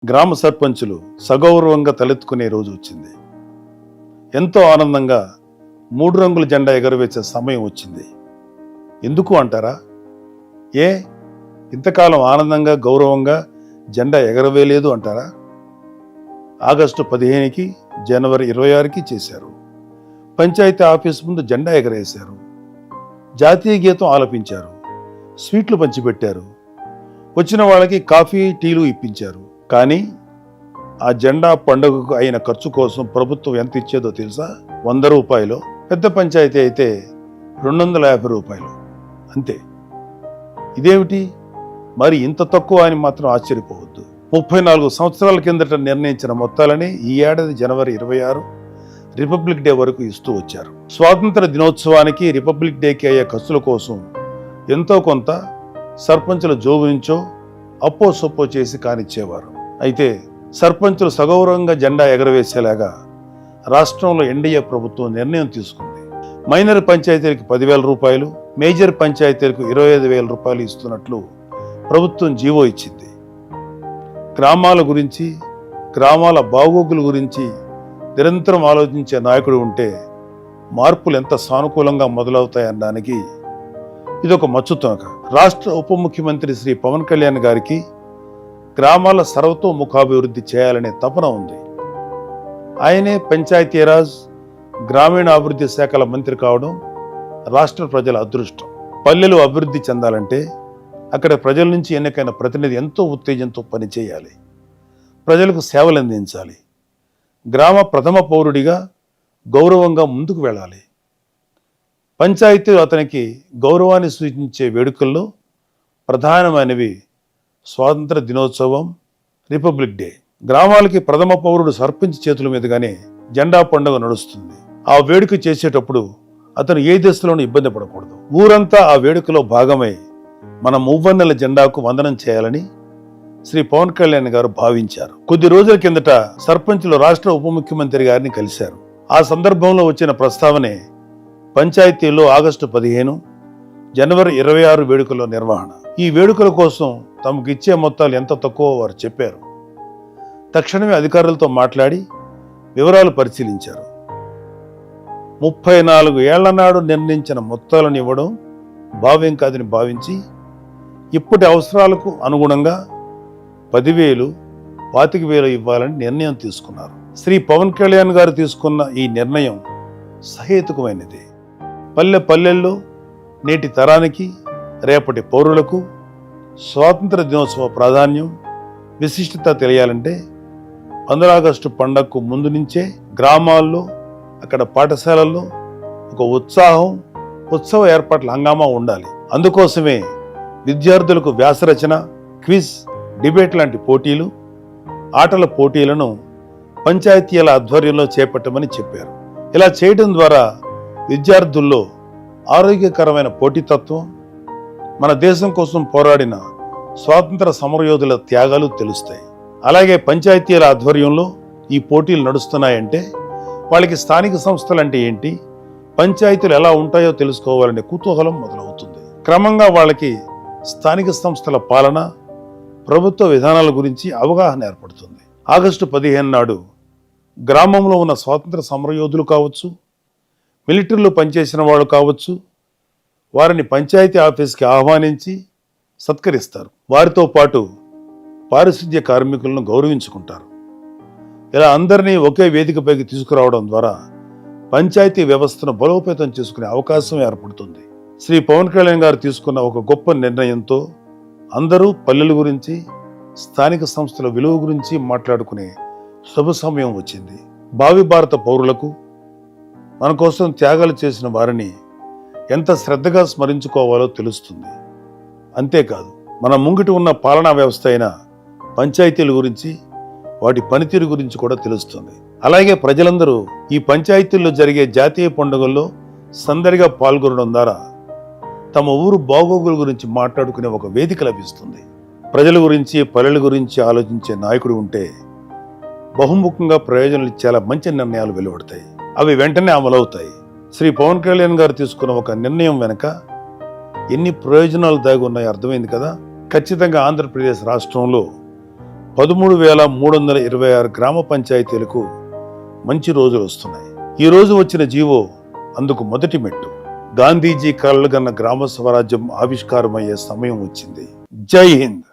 గ్రామ సర్పంచులు సగౌరవంగా తలెత్తుకునే రోజు వచ్చింది. ఎంతో ఆనందంగా 3 రంగుల జెండా ఎగరవేసే సమయం వచ్చింది. ఎందుకు అంటారా? ఏ ఇంతకాలం ఆనందంగా గౌరవంగా జెండా ఎగరవేయలేదు అంటారా? ఆగస్టు 15కి జనవరి 26కి చేశారు. పంచాయతీ ఆఫీస్ ముందు జెండా ఎగరేశారు. జాతీయ గీతం ఆలపించారు. స్వీట్లు పంచిపెట్టారు. వచ్చిన వాళ్ళకి కాఫీ టీలు ఇప్పించారు. కానీ ఆ జెండా పండుగకు అయిన ఖర్చు కోసం ప్రభుత్వం ఎంత ఇచ్చేదో తెలుసా? 100 రూపాయలు. పెద్ద పంచాయతీ అయితే 250 రూపాయలు అంతే. ఇదేమిటి మరి ఇంత తక్కువ అని మాత్రం ఆశ్చర్యపోవద్దు. 34 సంవత్సరాల కిందట నిర్ణయించిన మొత్తాలని ఈ ఏడాది జనవరి 26 రిపబ్లిక్ డే వరకు ఇస్తూ వచ్చారు. స్వాతంత్ర దినోత్సవానికి రిపబ్లిక్ డేకి అయ్యే ఖర్చుల కోసం ఎంతో కొంత సర్పంచుల జోబు నుంచో అప్పో సొప్పో చేసి కానిచ్చేవారు. అయితే సర్పంచులు సగౌరవంగా జెండా ఎగరవేసేలాగా రాష్ట్రంలో ఎన్డీఏ ప్రభుత్వం నిర్ణయం తీసుకుంది. మైనర్ పంచాయతీలకు 10,000 రూపాయలు, మేజర్ పంచాయతీలకు 25,000 రూపాయలు ఇస్తున్నట్లు ప్రభుత్వం జీవో ఇచ్చింది. గ్రామాల గురించి, గ్రామాల బాగోగుల గురించి నిరంతరం ఆలోచించే నాయకుడు ఉంటే మార్పులు ఎంత సానుకూలంగా మొదలవుతాయనడానికి ఇదొక మచ్చుతునక. రాష్ట్ర ఉప ముఖ్యమంత్రి శ్రీ పవన్ కళ్యాణ్ గారికి గ్రామాల సర్వతోముఖాభివృద్ధి చేయాలనే తపన ఉంది. ఆయనే పంచాయతీరాజ్, గ్రామీణాభివృద్ధి శాఖల మంత్రి కావడం రాష్ట్ర ప్రజల అదృష్టం. పల్లెలు అభివృద్ధి చెందాలంటే అక్కడ ప్రజల నుంచి ఎన్నికైన ప్రతినిధి ఎంతో ఉత్తేజంతో పనిచేయాలి. ప్రజలకు సేవలు అందించాలి. గ్రామ ప్రథమ పౌరుడిగా గౌరవంగా ముందుకు వెళ్ళాలి. పంచాయతీలు అతనికి గౌరవాన్ని సూచించే వేడుకల్లో ప్రధానమైనవి స్వాతంత్ర దినోత్సవం, రిపబ్లిక్ డే. గ్రామాలకి ప్రథమ పౌరుడు సర్పంచ్ చేతుల మీదుగానే జెండా పండుగ నడుస్తుంది. ఆ వేడుక చేసేటప్పుడు అతను ఏ దశలోనూ ఇబ్బంది పడకూడదు. ఊరంతా ఆ వేడుకలో భాగమై మన మువ్వన్నెల జెండాకు వందనం చేయాలని శ్రీ పవన్ కళ్యాణ్ గారు భావించారు. కొద్ది రోజుల కిందట సర్పంచులు రాష్ట్ర ఉప ముఖ్యమంత్రి గారిని కలిశారు. ఆ సందర్భంలో వచ్చిన ప్రస్తావనే పంచాయతీల్లో ఆగస్టు 15, జనవరి 26 వేడుకల నిర్వహణ. ఈ వేడుకల కోసం తమకు ఇచ్చే మొత్తాలు ఎంత తక్కువ వారు చెప్పారు. తక్షణమే అధికారులతో మాట్లాడి వివరాలు పరిశీలించారు. 34 ఏళ్ల నాడు నిర్ణయించిన మొత్తాలను ఇవ్వడం భావ్యం కాదని భావించి ఇప్పటి అవసరాలకు అనుగుణంగా 10,000, 25,000 ఇవ్వాలని నిర్ణయం తీసుకున్నారు. శ్రీ పవన్ కళ్యాణ్ గారు తీసుకున్న ఈ నిర్ణయం సహేతుకమైనది. పల్లెల్లో నేటి తరానికి, రేపటి పౌరులకు స్వాతంత్ర దినోత్సవ ప్రాధాన్యం, విశిష్టత తెలియాలంటే 15 ఆగస్టు పండగకు ముందు నుంచే గ్రామాల్లో, అక్కడ పాఠశాలల్లో ఒక ఉత్సవ ఏర్పాట్ల హంగామా ఉండాలి. అందుకోసమే విద్యార్థులకు వ్యాసరచన, క్విజ్, డిబేట్ లాంటి పోటీలు, ఆటల పోటీలను పంచాయతీల ఆధ్వర్యంలో చేపట్టమని చెప్పారు. ఇలా చేయడం ద్వారా విద్యార్థుల్లో ఆరోగ్యకరమైన పోటీతత్వం, మన దేశం కోసం పోరాడిన స్వాతంత్ర సమరయోధుల త్యాగాలు తెలుస్తాయి. అలాగే పంచాయతీల ఆధ్వర్యంలో ఈ పోటీలు నడుస్తున్నాయంటే వాళ్ళకి స్థానిక సంస్థలు అంటే ఏంటి, పంచాయతీలు ఎలా ఉంటాయో తెలుసుకోవాలనే కుతూహలం మొదలవుతుంది. క్రమంగా వాళ్ళకి స్థానిక సంస్థల పాలన, ప్రభుత్వ విధానాల గురించి అవగాహన ఏర్పడుతుంది. ఆగస్టు 15 నాడు గ్రామంలో ఉన్న స్వాతంత్ర సమరయోధులు కావచ్చు, మిలిటరీలో పనిచేసిన వాళ్ళు కావచ్చు, వారిని పంచాయతీ ఆఫీస్కి ఆహ్వానించి సత్కరిస్తారు. వారితో పాటు పారిశుద్ధ్య కార్మికులను గౌరవించుకుంటారు. ఇలా అందరినీ ఒకే వేదికపైకి తీసుకురావడం ద్వారా పంచాయతీ వ్యవస్థను బలోపేతం చేసుకునే అవకాశం ఏర్పడుతుంది. శ్రీ పవన్ కళ్యాణ్ గారు తీసుకున్న ఒక గొప్ప నిర్ణయంతో అందరూ పల్లెల గురించి, స్థానిక సంస్థల విలువ గురించి మాట్లాడుకునే శుభ సమయం వచ్చింది. భావి భారత పౌరులకు, మన కోసం త్యాగాలు చేసిన వారిని ఎంత శ్రద్ధగా స్మరించుకోవాలో తెలుస్తుంది. అంతేకాదు, మన ముంగిటి ఉన్న పాలనా వ్యవస్థ అయిన పంచాయతీల గురించి, వాటి పనితీరు గురించి కూడా తెలుస్తుంది. అలాగే ప్రజలందరూ ఈ పంచాయతీల్లో జరిగే జాతీయ పండుగల్లో సందడిగా పాల్గొనడం ద్వారా తమ ఊరు బాగోగుల గురించి మాట్లాడుకునే ఒక వేదిక లభిస్తుంది. ప్రజల గురించి, పల్లెల గురించి ఆలోచించే నాయకుడు ఉంటే బహుముఖంగా ప్రయోజనాలు చాలా మంచి నిర్ణయాలు వెలువడతాయి. అవి వెంటనే అమలవుతాయి. శ్రీ పవన్ కళ్యాణ్ గారు తీసుకున్న ఒక నిర్ణయం వెనక ఎన్ని ప్రయోజనాలు దాగి ఉన్నాయో అర్థమైంది కదా. ఖచ్చితంగా ఆంధ్రప్రదేశ్ రాష్ట్రంలో 13,326 గ్రామ పంచాయతీలకు మంచి రోజులు వస్తున్నాయి. ఈ రోజు వచ్చిన జీవో అందుకు మొదటి మెట్టు. గాంధీజీ కలలుగన్న గ్రామ స్వరాజ్యం ఆవిష్కారమయ్యే సమయం వచ్చింది. జై హింద్.